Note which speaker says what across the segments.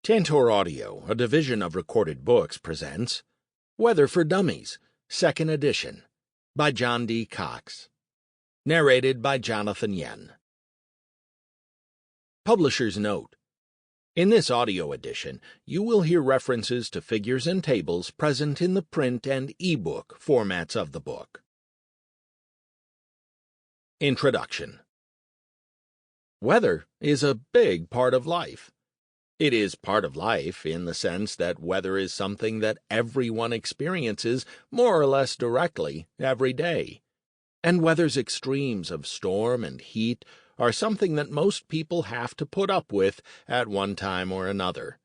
Speaker 1: Tantor Audio, a division of Recorded Books, presents Weather for Dummies, 2nd edition, by John D. Cox. Narrated by Jonathan Yen. Publisher's Note: in this audio edition, you will hear references to figures and tables present in the print and e-book formats of the book. Introduction. Weather is a big part of life. It is part of life in the sense that weather is something that everyone experiences more or less directly every day. And weather's extremes of storm and heat are something that most people have to put up with at one time or another.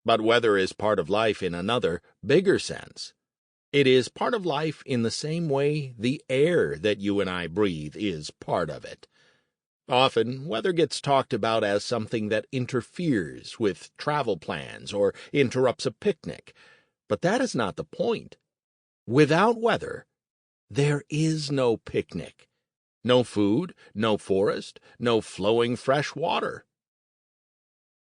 Speaker 1: But weather is part of life in another, bigger sense. It is part of life in the same way the air that you and I breathe is part of it. Often, weather gets talked about as something that interferes with travel plans or interrupts a picnic, but that is not the point. Without weather, there is no picnic, no food, no forest, no flowing fresh water.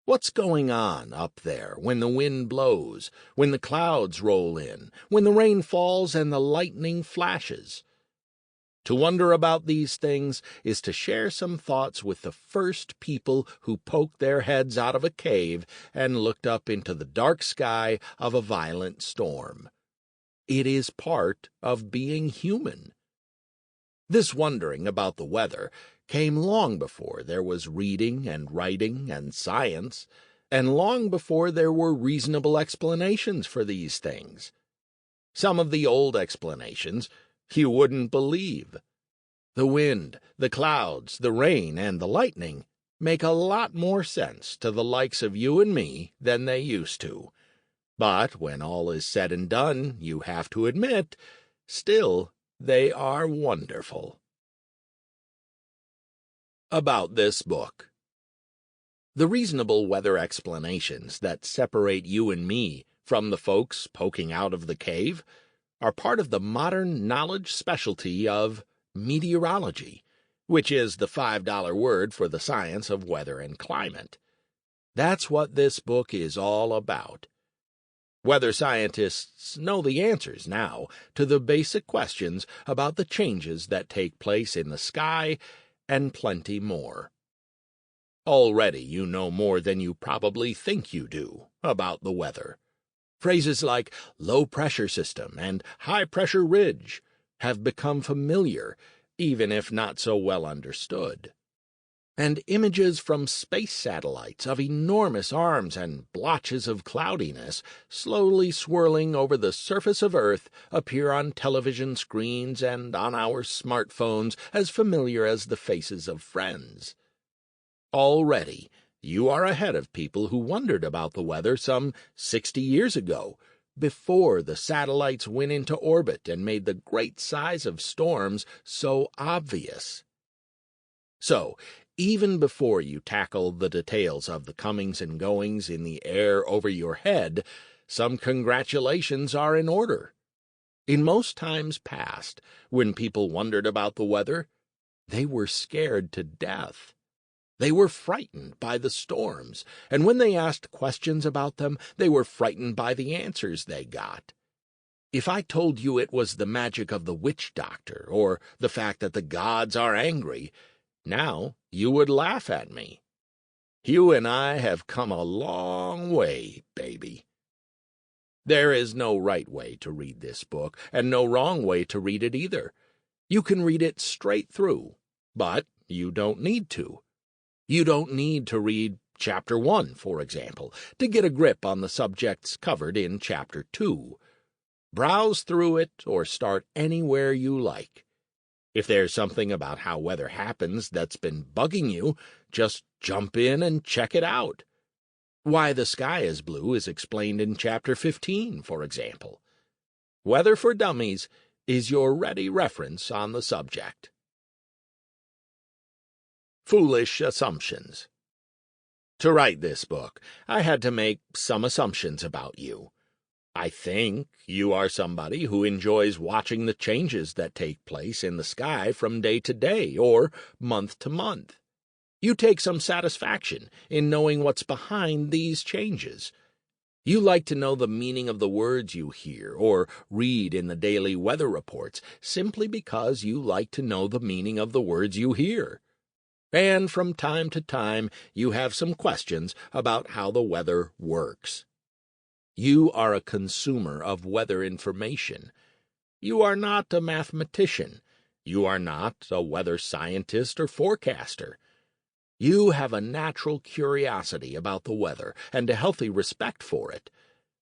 Speaker 1: What's going on up there when the wind blows, when the clouds roll in, when the rain falls and the lightning flashes? To wonder about these things is to share some thoughts with the first people who poked their heads out of a cave and looked up into the dark sky of a violent storm. It is part of being human. This wondering about the weather came long before there was reading and writing and science, and long before there were reasonable explanations for these things. Some of the old explanations you wouldn't believe. The wind, the clouds, the rain, and the lightning make a lot more sense to the likes of you and me than they used to. But when all is said and done, you have to admit, still, they are wonderful. About this book. The reasonable weather explanations that separate you and me from the folks poking out of the cave are part of the modern knowledge specialty of meteorology, which is the $5 word for the science of weather and climate. That's what this book is all about. Weather scientists know the answers now to the basic questions about the changes that take place in the sky and plenty more. Already you know more than you probably think you do about the weather. Phrases like low-pressure system and high-pressure ridge have become familiar, even if not so well understood. And images from space satellites of enormous arms and blotches of cloudiness slowly swirling over the surface of Earth appear on television screens and on our smartphones as familiar as the faces of friends. Already, you are ahead of people who wondered about the weather some 60 years ago, before the satellites went into orbit and made the great size of storms so obvious. So, even before you tackle the details of the comings and goings in the air over your head, some congratulations are in order. In most times past, when people wondered about the weather, they were scared to death. They were frightened by the storms, and when they asked questions about them, they were frightened by the answers they got. If I told you it was the magic of the witch doctor, or the fact that the gods are angry, now you would laugh at me. You and I have come a long way, baby. There is no right way to read this book, and no wrong way to read it either. You can read it straight through, but you don't need to. You don't need to read Chapter 1, for example, to get a grip on the subjects covered in Chapter 2. Browse through it or start anywhere you like. If there's something about how weather happens that's been bugging you, just jump in and check it out. Why the sky is blue is explained in Chapter 15, for example. Weather for Dummies is your ready reference on the subject. Foolish assumptions. To write this book, I had to make some assumptions about you. I think you are somebody who enjoys watching the changes that take place in the sky from day to day or month to month. You take some satisfaction in knowing what's behind these changes. You like to know the meaning of the words you hear or read in the daily weather reports simply because you like to know the meaning of the words you hear. And from time to time, you have some questions about how the weather works. You are a consumer of weather information. You are not a mathematician. You are not a weather scientist or forecaster. You have a natural curiosity about the weather and a healthy respect for it.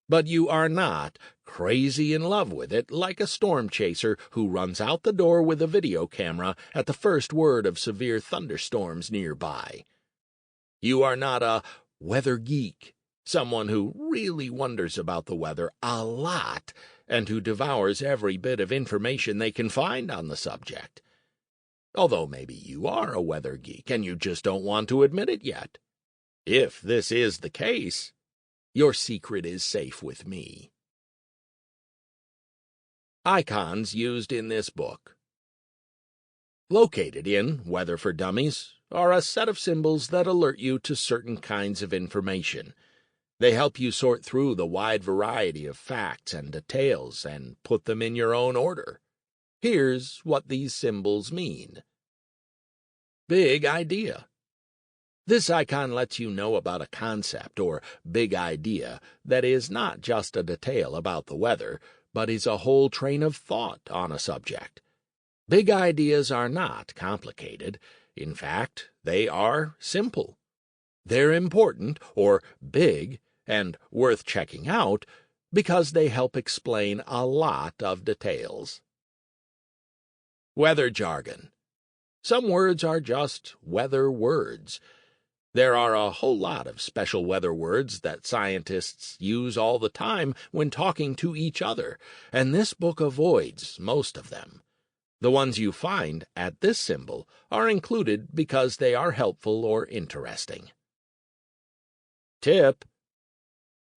Speaker 1: But you are not crazy in love with it like a storm chaser who runs out the door with a video camera at the first word of severe thunderstorms nearby. You are not a weather geek, someone who really wonders about the weather a lot and who devours every bit of information they can find on the subject. Although maybe you are a weather geek and you just don't want to admit it yet. If this is the case, your secret is safe with me. Icons used in this book. Located in Weather for Dummies are a set of symbols that alert you to certain kinds of information. They help you sort through the wide variety of facts and details and put them in your own order. Here's what these symbols mean. Big idea. This icon lets you know about a concept or big idea that is not just a detail about the weather, but is a whole train of thought on a subject. Big ideas are not complicated. In fact, they are simple. They're important, or big, and worth checking out because they help explain a lot of details. Weather jargon. Some words are just weather words. There are a whole lot of special weather words that scientists use all the time when talking to each other, and this book avoids most of them. The ones you find at this symbol are included because they are helpful or interesting. Tip.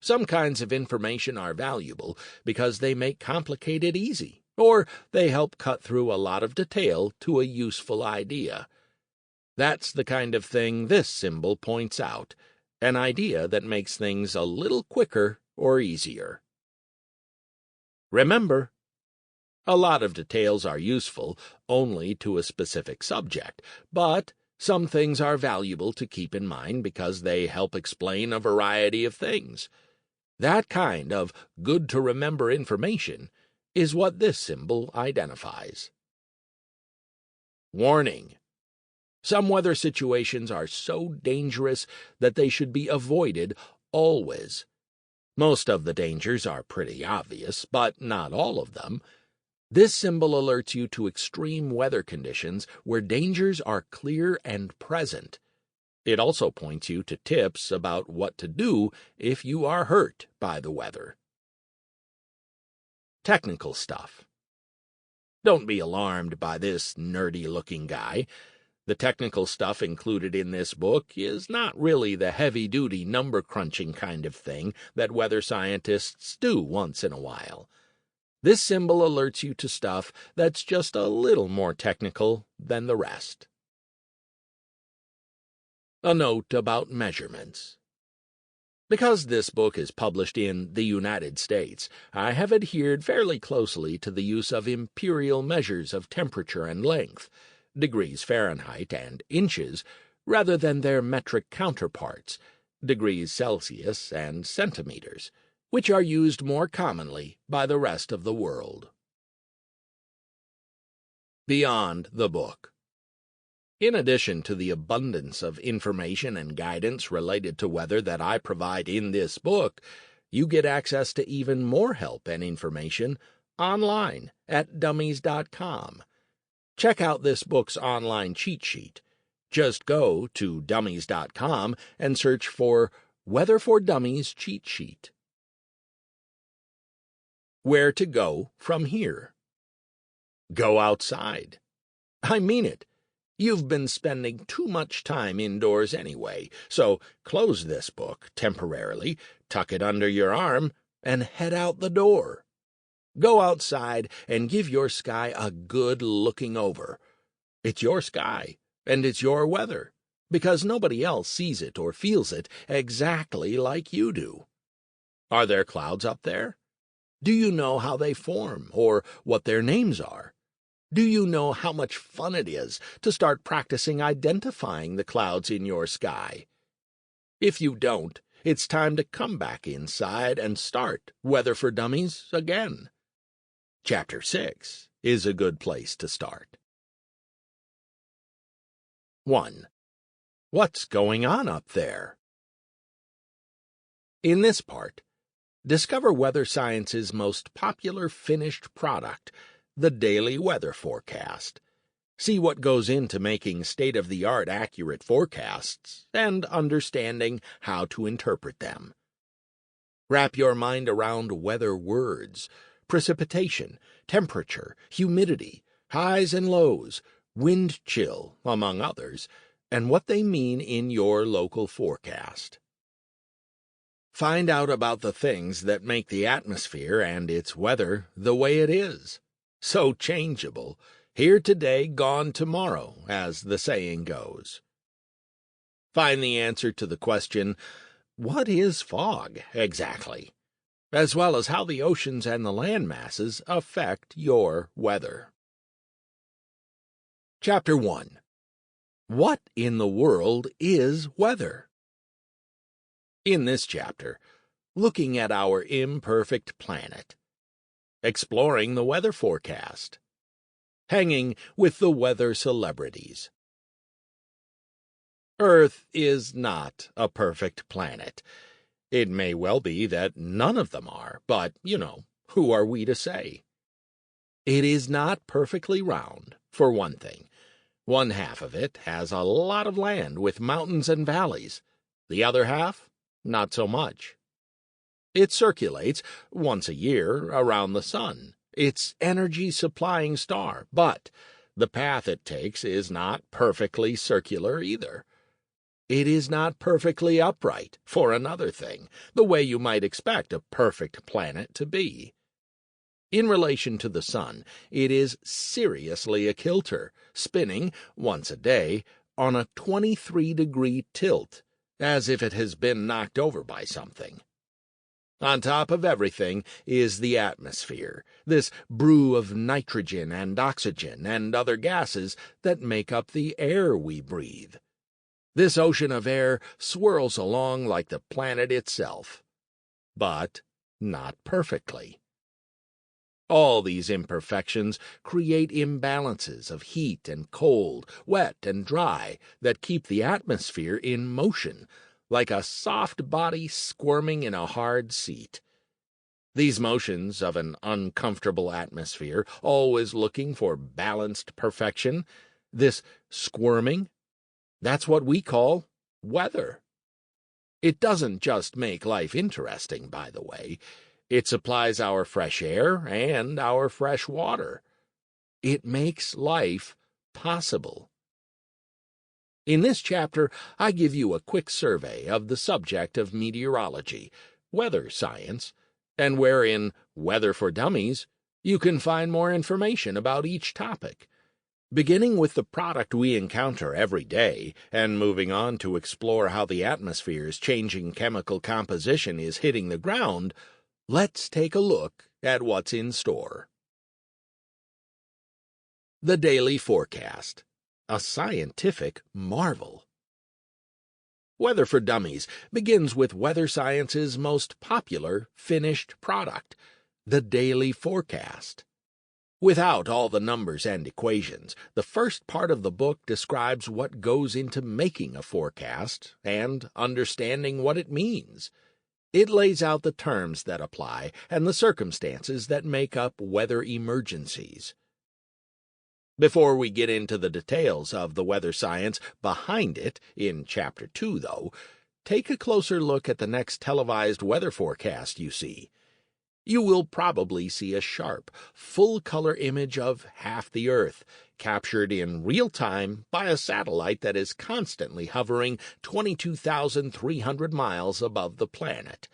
Speaker 1: Some kinds of information are valuable because they make complicated easy, or they help cut through a lot of detail to a useful idea. That's the kind of thing this symbol points out, an idea that makes things a little quicker or easier. Remember, a lot of details are useful only to a specific subject, but some things are valuable to keep in mind because they help explain a variety of things. That kind of good-to-remember information is what this symbol identifies. Warning. Some weather situations are so dangerous that they should be avoided always. Most of the dangers are pretty obvious, but not all of them. This symbol alerts you to extreme weather conditions where dangers are clear and present. It also points you to tips about what to do if you are hurt by the weather. Technical stuff. Don't be alarmed by this nerdy-looking guy. The technical stuff included in this book is not really the heavy-duty number-crunching kind of thing that weather scientists do once in a while. This symbol alerts you to stuff that's just a little more technical than the rest. A note about measurements. Because this book is published in the United States, I have adhered fairly closely to the use of imperial measures of temperature and length, degrees Fahrenheit and inches, rather than their metric counterparts, degrees Celsius and centimeters, which are used more commonly by the rest of the world. Beyond the book. In addition to the abundance of information and guidance related to weather that I provide in this book, you get access to even more help and information online at dummies.com. Check out this book's online cheat sheet. Just go to dummies.com and search for Weather for Dummies cheat sheet. Where to go from here? Go outside. I mean it. You've been spending too much time indoors anyway, so close this book temporarily, tuck it under your arm, and head out the door. Go outside and give your sky a good looking over. It's your sky, and it's your weather. because nobody else sees it or feels it exactly like you do. Are there clouds up there? Do you know how they form or what their names are? Do you know how much fun it is to start practicing identifying the clouds in your sky? If you don't, it's time to come back inside and start Weather for Dummies again. Chapter 6 is a good place to start. 1. What's going on up there? In this part, discover weather science's most popular finished product, the daily weather forecast. See what goes into making state-of-the-art accurate forecasts and understanding how to interpret them. Wrap your mind around weather words: precipitation, temperature, humidity, highs and lows, wind chill, among others, and what they mean in your local forecast. Find out about the things that make the atmosphere and its weather the way it is. So changeable, here today, gone tomorrow, as the saying goes. Find the answer to the question, what is fog exactly? As well as how the oceans and the land masses affect your weather. Chapter 1. What in the world is weather? In this chapter, looking at our imperfect planet, exploring the weather forecast, hanging with the weather celebrities. Earth is not a perfect planet. It may well be that none of them are, but, who are we to say? It is not perfectly round, for one thing. One half of it has a lot of land with mountains and valleys. The other half, not so much. It circulates once a year around the sun, its energy-supplying star, but the path it takes is not perfectly circular either. It is not perfectly upright, for another thing, the way you might expect a perfect planet to be. In relation to the sun, it is seriously a kilter, spinning, once a day, on a 23-degree tilt, as if it has been knocked over by something. On top of everything is the atmosphere, this brew of nitrogen and oxygen and other gases that make up the air we breathe. This ocean of air swirls along like the planet itself, but not perfectly. All these imperfections create imbalances of heat and cold, wet and dry, that keep the atmosphere in motion, like a soft body squirming in a hard seat. These motions of an uncomfortable atmosphere, always looking for balanced perfection, this squirming, that's what we call weather. It doesn't just make life interesting, by the way. It supplies our fresh air and our fresh water. It makes life possible. In this chapter, I give you a quick survey of the subject of meteorology, weather science, and wherein Weather for Dummies, you can find more information about each topic. Beginning with the product we encounter every day, and moving on to explore how the atmosphere's changing chemical composition is hitting the ground, let's take a look at what's in store. The Daily Forecast, a scientific marvel. Weather for Dummies begins with weather science's most popular finished product, the Daily Forecast. Without all the numbers and equations, the first part of the book describes what goes into making a forecast and understanding what it means. It lays out the terms that apply and the circumstances that make up weather emergencies. Before we get into the details of the weather science behind it in Chapter 2, though, take a closer look at the next televised weather forecast you see. You will probably see a sharp, full-color image of half the Earth, captured in real time by a satellite that is constantly hovering 22,300 miles above the planet.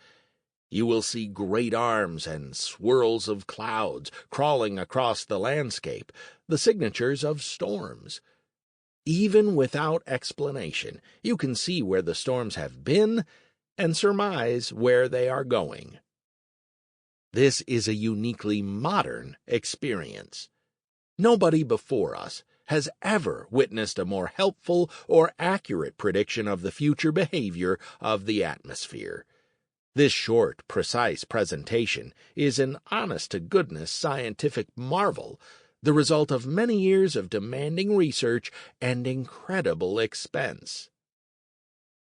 Speaker 1: You will see great arms and swirls of clouds crawling across the landscape, the signatures of storms. Even without explanation, you can see where the storms have been and surmise where they are going. This is a uniquely modern experience. Nobody before us has ever witnessed a more helpful or accurate prediction of the future behavior of the atmosphere. This short, precise presentation is an honest-to-goodness scientific marvel, the result of many years of demanding research and incredible expense.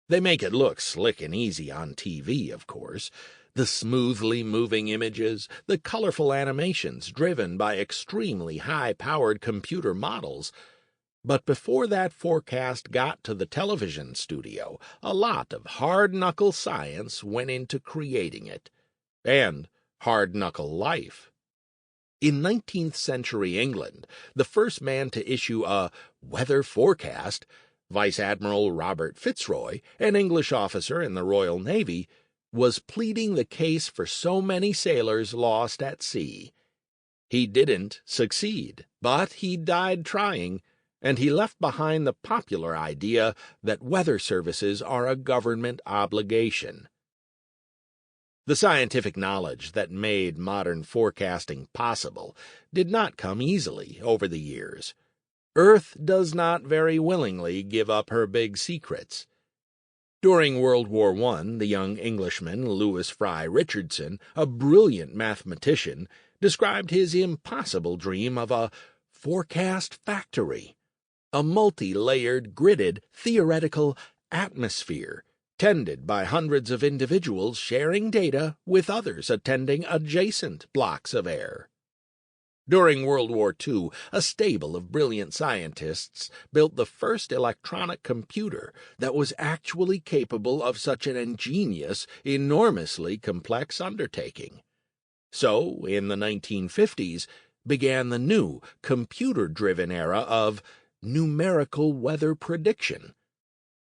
Speaker 1: They make it look slick and easy on TV, of course. The smoothly moving images, the colorful animations driven by extremely high-powered computer models. But before that forecast got to the television studio, a lot of hard-knuckle science went into creating it. And hard-knuckle life. In 19th century England, the first man to issue a weather forecast, Vice Admiral Robert Fitzroy, an English officer in the Royal Navy, was pleading the case for so many sailors lost at sea. He didn't succeed, but he died trying, and he left behind the popular idea that weather services are a government obligation. The scientific knowledge that made modern forecasting possible did not come easily over the years. Earth does not very willingly give up her big secrets. During World War I, the young Englishman Lewis Fry Richardson, a brilliant mathematician, described his impossible dream of a forecast factory, a multi-layered, gridded, theoretical atmosphere, tended by hundreds of individuals sharing data with others attending adjacent blocks of air. During World War II, a stable of brilliant scientists built the first electronic computer that was actually capable of such an ingenious, enormously complex undertaking. So, in the 1950s, began the new, computer-driven era of numerical weather prediction.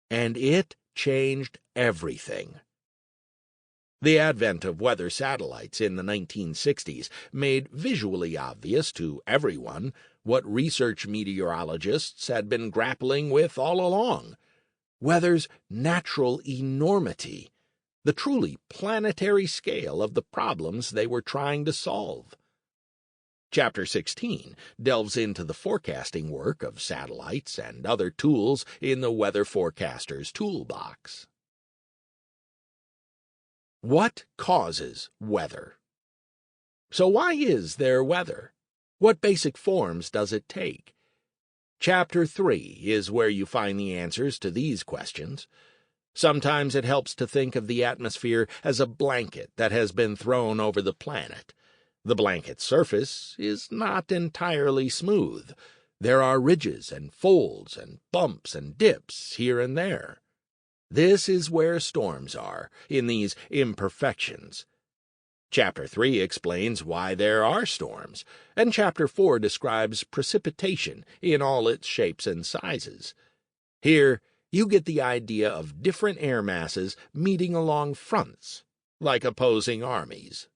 Speaker 1: And it changed everything. The advent of weather satellites in the 1960s made visually obvious to everyone what research meteorologists had been grappling with all along: weather's natural enormity, the truly planetary scale of the problems they were trying to solve. Chapter 16 delves into the forecasting work of satellites and other tools in the weather forecaster's toolbox. What causes weather? So why is there weather? What basic forms does it take? Chapter 3 is where you find the answers to these questions. Sometimes it helps to think of the atmosphere as a blanket that has been thrown over the planet. The blanket's surface is not entirely smooth. There are ridges and folds and bumps and dips here and there. This is where storms are, in these imperfections. Chapter 3 explains why there are storms, and Chapter 4 describes precipitation in all its shapes and sizes. Here, you get the idea of different air masses meeting along fronts, like opposing armies.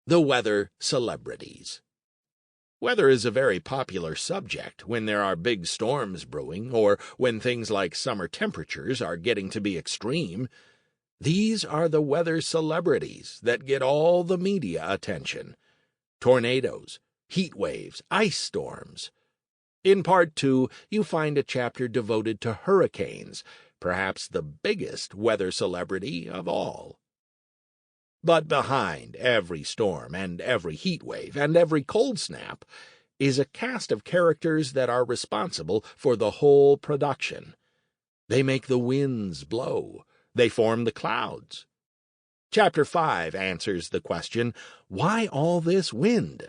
Speaker 1: The weather celebrities. Weather is a very popular subject when there are big storms brewing or when things like summer temperatures are getting to be extreme. These are the weather celebrities that get all the media attention. Tornadoes, heat waves, ice storms. In Part 2, you find a chapter devoted to hurricanes, perhaps the biggest weather celebrity of all. But behind every storm and every heat wave and every cold snap is a cast of characters that are responsible for the whole production. They make the winds blow. They form the clouds. Chapter 5 answers the question, why all this wind?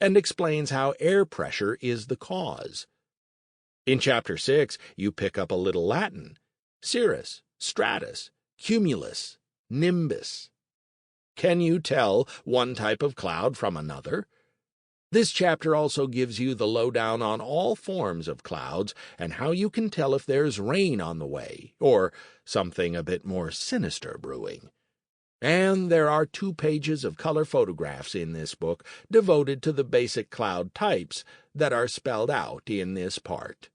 Speaker 1: And explains how air pressure is the cause. In Chapter 6, you pick up a little Latin: cirrus, stratus, cumulus, nimbus. Can you tell one type of cloud from another? This chapter also gives you the lowdown on all forms of clouds and how you can tell if there's rain on the way, or something a bit more sinister brewing. And there are 2 pages of color photographs in this book devoted to the basic cloud types that are spelled out in this part.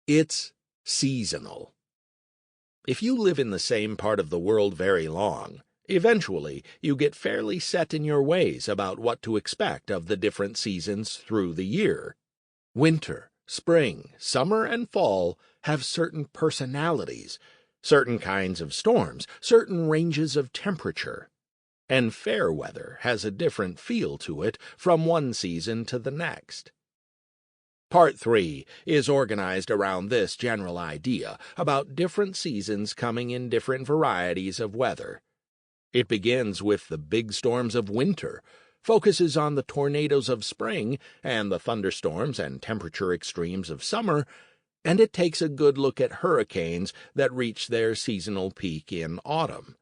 Speaker 1: It's seasonal. If you live in the same part of the world very long, eventually you get fairly set in your ways about what to expect of the different seasons through the year. Winter, spring, summer, and fall have certain personalities, certain kinds of storms, certain ranges of temperature. And fair weather has a different feel to it from one season to the next. Part 3 is organized around this general idea about different seasons coming in different varieties of weather. It begins with the big storms of winter, focuses on the tornadoes of spring and the thunderstorms and temperature extremes of summer, and it takes a good look at hurricanes that reach their seasonal peak in autumn.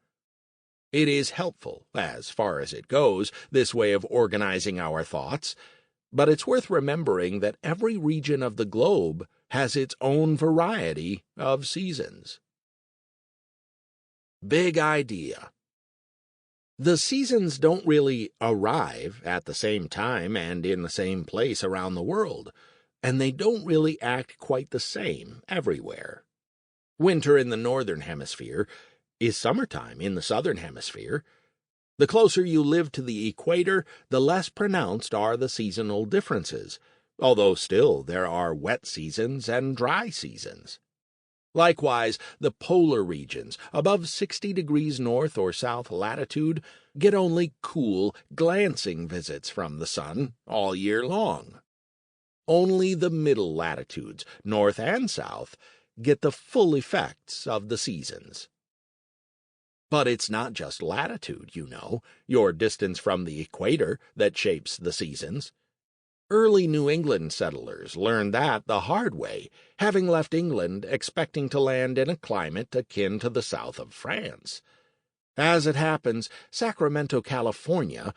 Speaker 1: It is helpful, as far as it goes, this way of organizing our thoughts, but it's worth remembering that every region of the globe has its own variety of seasons. Big idea. The seasons don't really arrive at the same time and in the same place around the world, and they don't really act quite the same everywhere. Winter in the northern hemisphere is summertime in the southern hemisphere. The closer you live to the equator, the less pronounced are the seasonal differences, although still there are wet seasons and dry seasons. Likewise, the polar regions, above 60 degrees north or south latitude, get only cool, glancing visits from the sun all year long. Only the middle latitudes, north and south, get the full effects of the seasons. But it's not just latitude, you know, your distance from the equator, that shapes the seasons. Early New England settlers learned that the hard way, having left England expecting to land in a climate akin to the south of France. As it happens, Sacramento, California,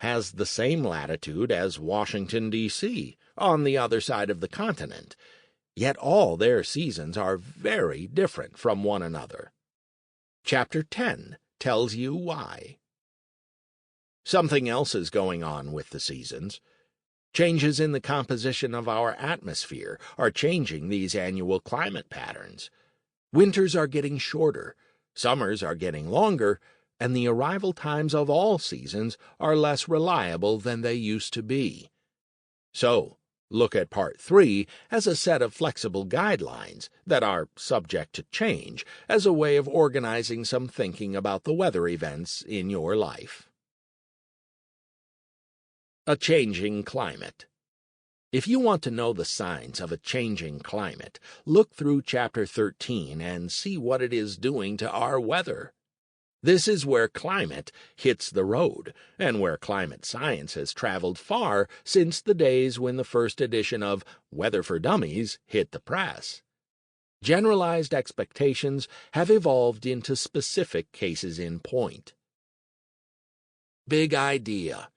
Speaker 1: has the same latitude as Washington, D.C., on the other side of the continent, yet all their seasons are very different from one another. Chapter 10 tells you why. Something else is going on with the seasons. Changes in the composition of our atmosphere are changing these annual climate patterns. Winters are getting shorter, summers are getting longer, and the arrival times of all seasons are less reliable than they used to be. So, look at Part 3 as a set of flexible guidelines that are subject to change as a way of organizing some thinking about the weather events in your life. A changing climate. If you want to know the signs of a changing climate, look through Chapter 13 and see what it is doing to our weather. This is where climate hits the road, and where climate science has traveled far since the days when the first edition of Weather for Dummies hit the press. Generalized expectations have evolved into specific cases in point. Big idea.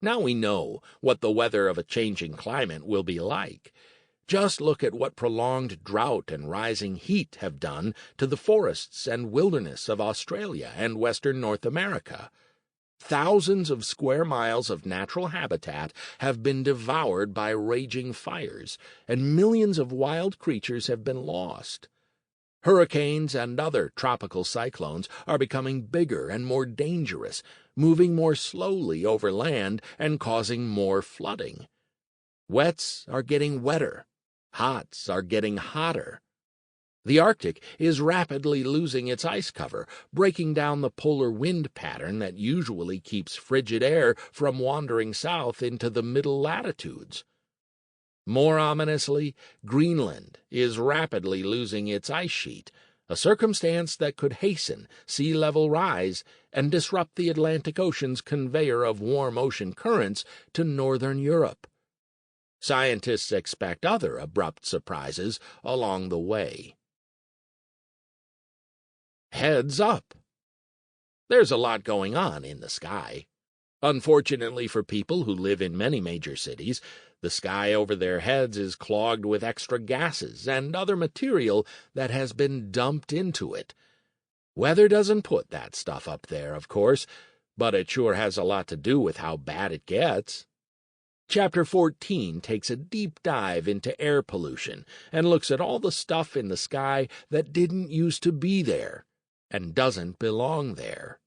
Speaker 1: Now we know what the weather of a changing climate will be like. Just look at what prolonged drought and rising heat have done to the forests and wilderness of Australia and western North America. Thousands of square miles of natural habitat have been devoured by raging fires, and millions of wild creatures have been lost. Hurricanes and other tropical cyclones are becoming bigger and more dangerous, moving more slowly over land and causing more flooding. Wets are getting wetter. Hots are getting hotter. The Arctic is rapidly losing its ice cover, breaking down the polar wind pattern that usually keeps frigid air from wandering south into the middle latitudes. More ominously, Greenland is rapidly losing its ice sheet, a circumstance that could hasten sea level rise and disrupt the Atlantic Ocean's conveyor of warm ocean currents to northern Europe. Scientists expect other abrupt surprises along the way. Heads up! There's a lot going on in the sky. Unfortunately for people who live in many major cities, the sky over their heads is clogged with extra gases and other material that has been dumped into it. Weather doesn't put that stuff up there, of course, but it sure has a lot to do with how bad it gets. Chapter 14 takes a deep dive into air pollution and looks at all the stuff in the sky that didn't used to be there and doesn't belong there.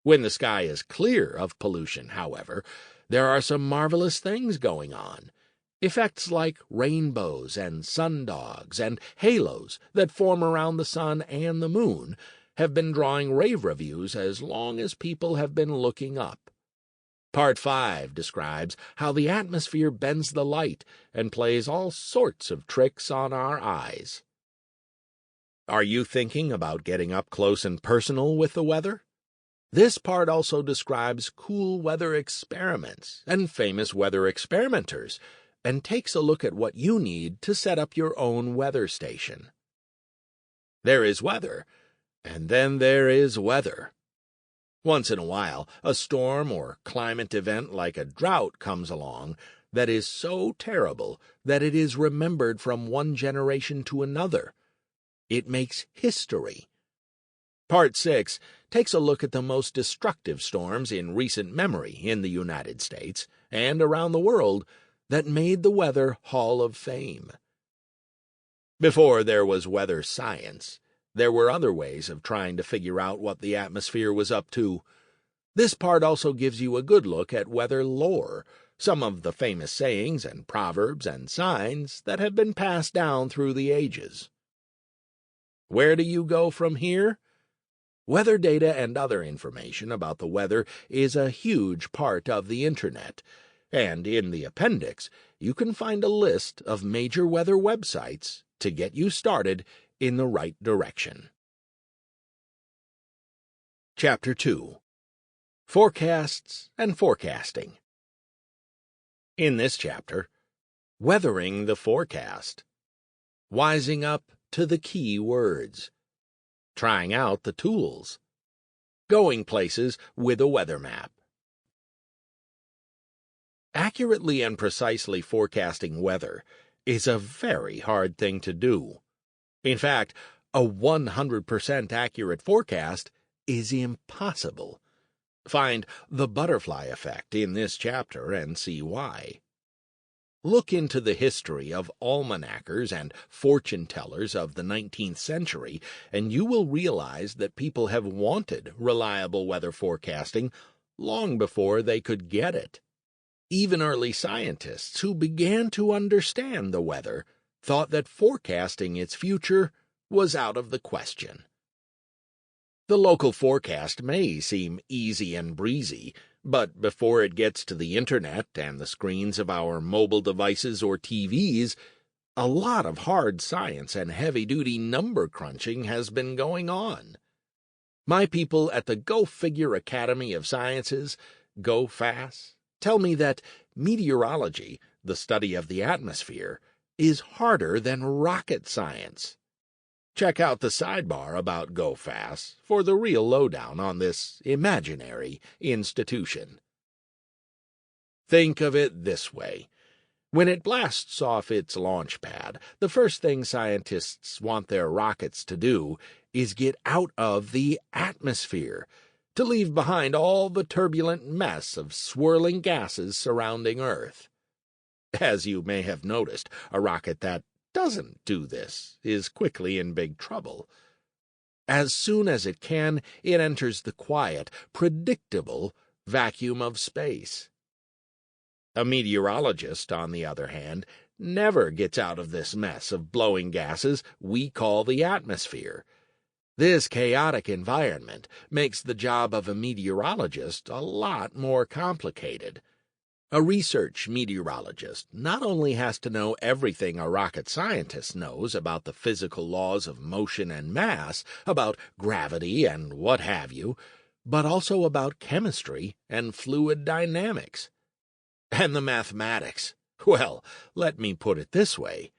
Speaker 1: When the sky is clear of pollution, however, there are some marvelous things going on. Effects like rainbows and sundogs and halos that form around the sun and the moon have been drawing rave reviews as long as people have been looking up. Part 5 describes how the atmosphere bends the light and plays all sorts of tricks on our eyes. Are you thinking about getting up close and personal with the weather? This part also describes cool weather experiments and famous weather experimenters, and takes a look at what you need to set up your own weather station. There is weather, and then there is weather. Once in a while, a storm or climate event like a drought comes along that is so terrible that it is remembered from one generation to another. It makes history. Part 6 takes a look at the most destructive storms in recent memory in the United States and around the world that made the Weather Hall of Fame. Before there was weather science, there were other ways of trying to figure out what the atmosphere was up to. This part also gives you a good look at weather lore, some of the famous sayings and proverbs and signs that have been passed down through the ages. Where do you go from here? Weather data and other information about the weather is a huge part of the Internet, and in the appendix you can find a list of major weather websites to get you started in the right direction. Chapter 2. Forecasts and Forecasting. In this chapter, Weathering the Forecast, Wising up to the key words, Trying out the tools, Going places with a weather map. Accurately and precisely forecasting weather is a very hard thing to do. In fact, a 100% accurate forecast is impossible. Find the butterfly effect in this chapter and see why. Look into the history of almanackers and fortune-tellers of the 19th century, and you will realize that people have wanted reliable weather forecasting long before they could get it. Even early scientists who began to understand the weather thought that forecasting its future was out of the question. The local forecast may seem easy and breezy, but before it gets to the Internet and the screens of our mobile devices or TVs, a lot of hard science and heavy-duty number crunching has been going on. My people at the Go Figure Academy of Sciences, GoFAS, tell me that meteorology, the study of the atmosphere, is harder than rocket science. Check out the sidebar about GoFAS for the real lowdown on this imaginary institution. Think of it this way. When it blasts off its launch pad, the first thing scientists want their rockets to do is get out of the atmosphere, to leave behind all the turbulent mess of swirling gases surrounding Earth. As you may have noticed, a rocket that doesn't do this is quickly in big trouble. As soon as it can, it enters the quiet, predictable vacuum of space. A meteorologist, on the other hand, never gets out of this mess of blowing gases we call the atmosphere. This chaotic environment makes the job of a meteorologist a lot more complicated. A research meteorologist not only has to know everything a rocket scientist knows about the physical laws of motion and mass, about gravity and what have you, but also about chemistry and fluid dynamics. And the mathematics. Well, let me put it this way.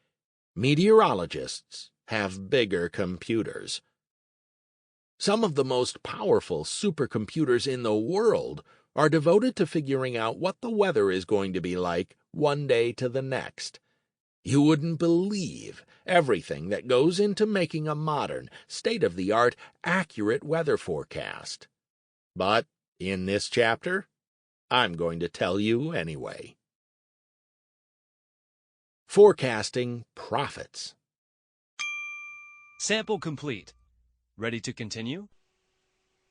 Speaker 1: Meteorologists have bigger computers. Some of the most powerful supercomputers in the world are devoted to figuring out what the weather is going to be like one day to the next. You wouldn't believe everything that goes into making a modern, state-of-the-art, accurate weather forecast. But in this chapter, I'm going to tell you anyway. Forecasting Profits.
Speaker 2: Sample complete. Ready to continue?